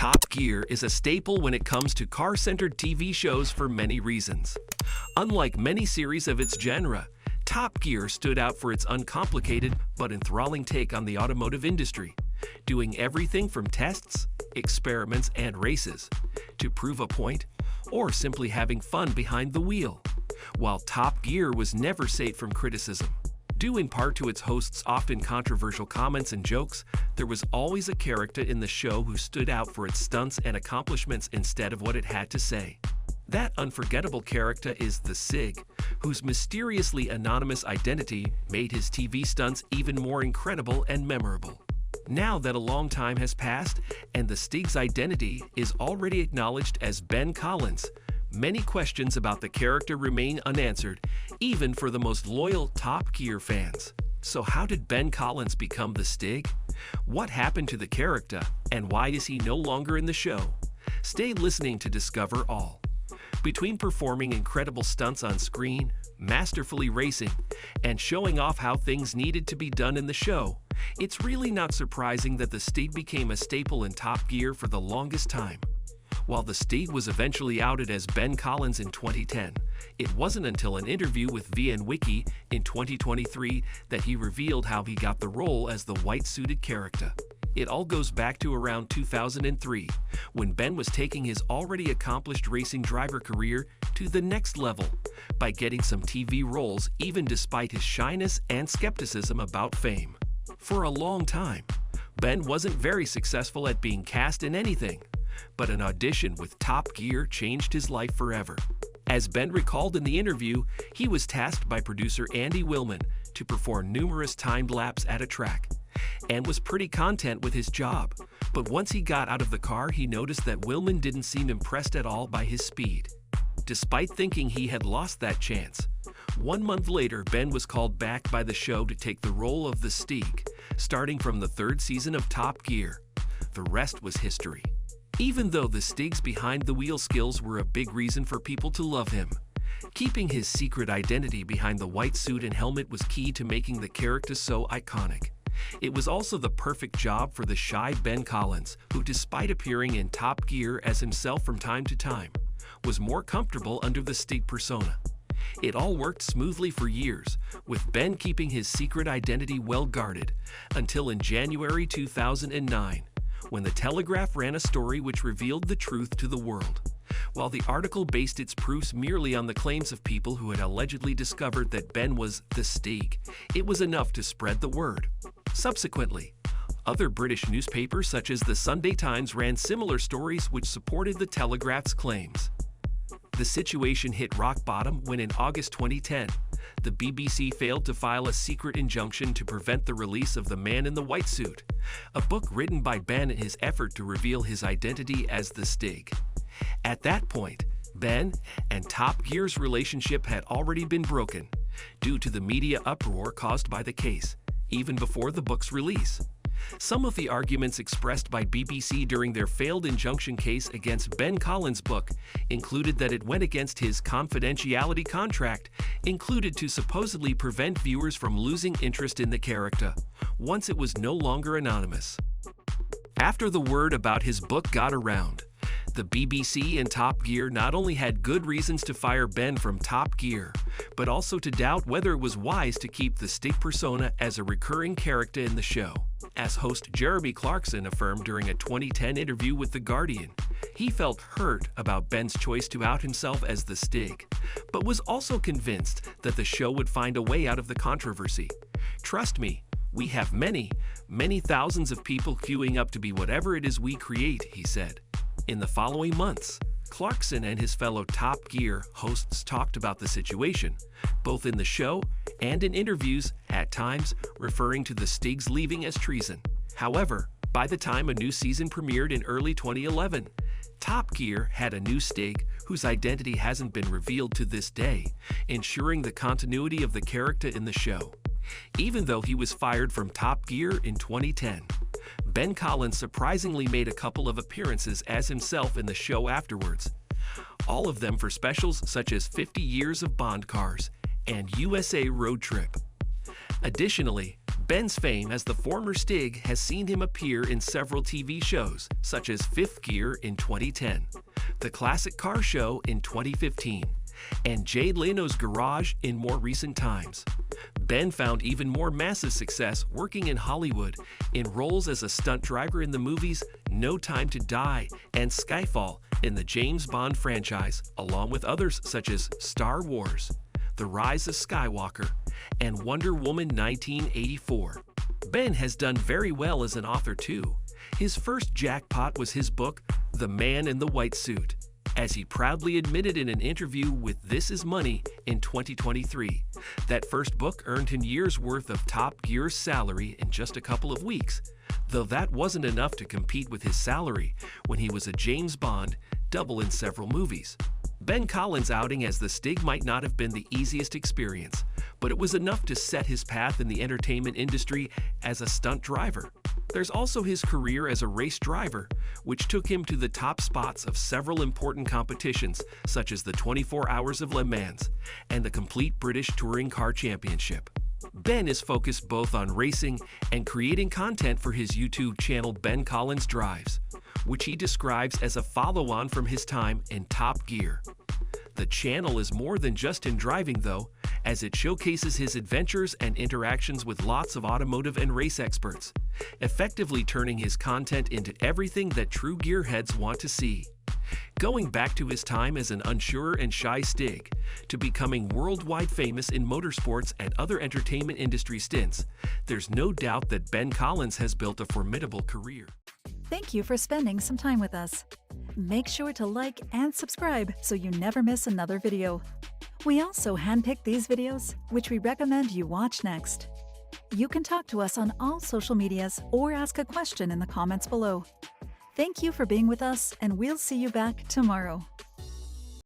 Top Gear is a staple when it comes to car-centered TV shows for many reasons. Unlike many series of its genre, Top Gear stood out for its uncomplicated but enthralling take on the automotive industry, doing everything from tests, experiments, and races to prove a point or simply having fun behind the wheel. While Top Gear was never safe from criticism, due in part to its hosts' often controversial comments and jokes, there was always a character in the show who stood out for its stunts and accomplishments instead of what it had to say. That unforgettable character is the Stig, whose mysteriously anonymous identity made his TV stunts even more incredible and memorable. Now that a long time has passed and the Stig's identity is already acknowledged as Ben Collins, many questions about the character remain unanswered, even for the most loyal Top Gear fans. So how did Ben Collins become the Stig? What happened to the character, and why is he no longer in the show? Stay listening to discover all. Between performing incredible stunts on screen, masterfully racing, and showing off how things needed to be done in the show, it's really not surprising that the Stig became a staple in Top Gear for the longest time. While the Stig was eventually outed as Ben Collins in 2010, it wasn't until an interview with VN-Wiki in 2023 that he revealed how he got the role as the white-suited character. It all goes back to around 2003, when Ben was taking his already accomplished racing driver career to the next level by getting some TV roles even despite his shyness and skepticism about fame. For a long time, Ben wasn't very successful at being cast in anything, but an audition with Top Gear changed his life forever. As Ben recalled in the interview, he was tasked by producer Andy Willman to perform numerous timed laps at a track, and was pretty content with his job. But once he got out of the car, he noticed that Willman didn't seem impressed at all by his speed. Despite thinking he had lost that chance, 1 month later, Ben was called back by the show to take the role of the Stig, starting from the 3rd season of Top Gear. The rest was history. Even though the Stig's behind-the-wheel skills were a big reason for people to love him, keeping his secret identity behind the white suit and helmet was key to making the character so iconic. It was also the perfect job for the shy Ben Collins, who, despite appearing in Top Gear as himself from time to time, was more comfortable under the Stig persona. It all worked smoothly for years, with Ben keeping his secret identity well guarded, until in January 2009, when the Telegraph ran a story which revealed the truth to the world. While the article based its proofs merely on the claims of people who had allegedly discovered that Ben was the Stig, it was enough to spread the word. Subsequently, other British newspapers such as the Sunday Times ran similar stories which supported the Telegraph's claims. The situation hit rock bottom when in August 2010, the BBC failed to file a secret injunction to prevent the release of The Man in the White Suit, a book written by Ben in his effort to reveal his identity as the Stig. At that point, Ben and Top Gear's relationship had already been broken due to the media uproar caused by the case, even before the book's release. Some of the arguments expressed by BBC during their failed injunction case against Ben Collins' book included that it went against his confidentiality contract, included to supposedly prevent viewers from losing interest in the character once it was no longer anonymous. After the word about his book got around, the BBC and Top Gear not only had good reasons to fire Ben from Top Gear, but also to doubt whether it was wise to keep the Stig persona as a recurring character in the show. As host Jeremy Clarkson affirmed during a 2010 interview with The Guardian, he felt hurt about Ben's choice to out himself as the Stig, but was also convinced that the show would find a way out of the controversy. "Trust me, we have many thousands of people queuing up to be whatever it is we create," he said. In the following months, Clarkson and his fellow Top Gear hosts talked about the situation, both in the show and in interviews, at times referring to the Stig's leaving as treason. However, by the time a new season premiered in early 2011, Top Gear had a new Stig whose identity hasn't been revealed to this day, ensuring the continuity of the character in the show. Even though he was fired from Top Gear in 2010, Ben Collins surprisingly made a couple of appearances as himself in the show afterwards, all of them for specials such as 50 Years of Bond Cars and USA Road Trip. Additionally, Ben's fame as the former Stig has seen him appear in several TV shows, such as Fifth Gear in 2010, The Classic Car Show in 2015, and Jay Leno's Garage in more recent times. Ben found even more massive success working in Hollywood in roles as a stunt driver in the movies No Time to Die and Skyfall in the James Bond franchise, along with others such as Star Wars, The Rise of Skywalker, and Wonder Woman 1984. Ben has done very well as an author too. His first jackpot was his book, The Man in the White Suit, as he proudly admitted in an interview with This Is Money in 2023. That first book earned him years' worth of Top Gear's salary in just a couple of weeks, though that wasn't enough to compete with his salary when he was a James Bond double in several movies. Ben Collins' outing as the Stig might not have been the easiest experience, but it was enough to set his path in the entertainment industry as a stunt driver. There's also his career as a race driver, which took him to the top spots of several important competitions such as the 24 Hours of Le Mans and the Complete British Touring Car Championship. Ben is focused both on racing and creating content for his YouTube channel Ben Collins Drives, which he describes as a follow-on from his time in Top Gear. The channel is more than just him driving though, as it showcases his adventures and interactions with lots of automotive and race experts, effectively turning his content into everything that true gearheads want to see. Going back to his time as an unsure and shy Stig, to becoming worldwide famous in motorsports and other entertainment industry stints, there's no doubt that Ben Collins has built a formidable career. Thank you for spending some time with us. Make sure to like and subscribe so you never miss another video. We also handpick these videos, which we recommend you watch next. You can talk to us on all social medias or ask a question in the comments below. Thank you for being with us, and we'll see you back tomorrow.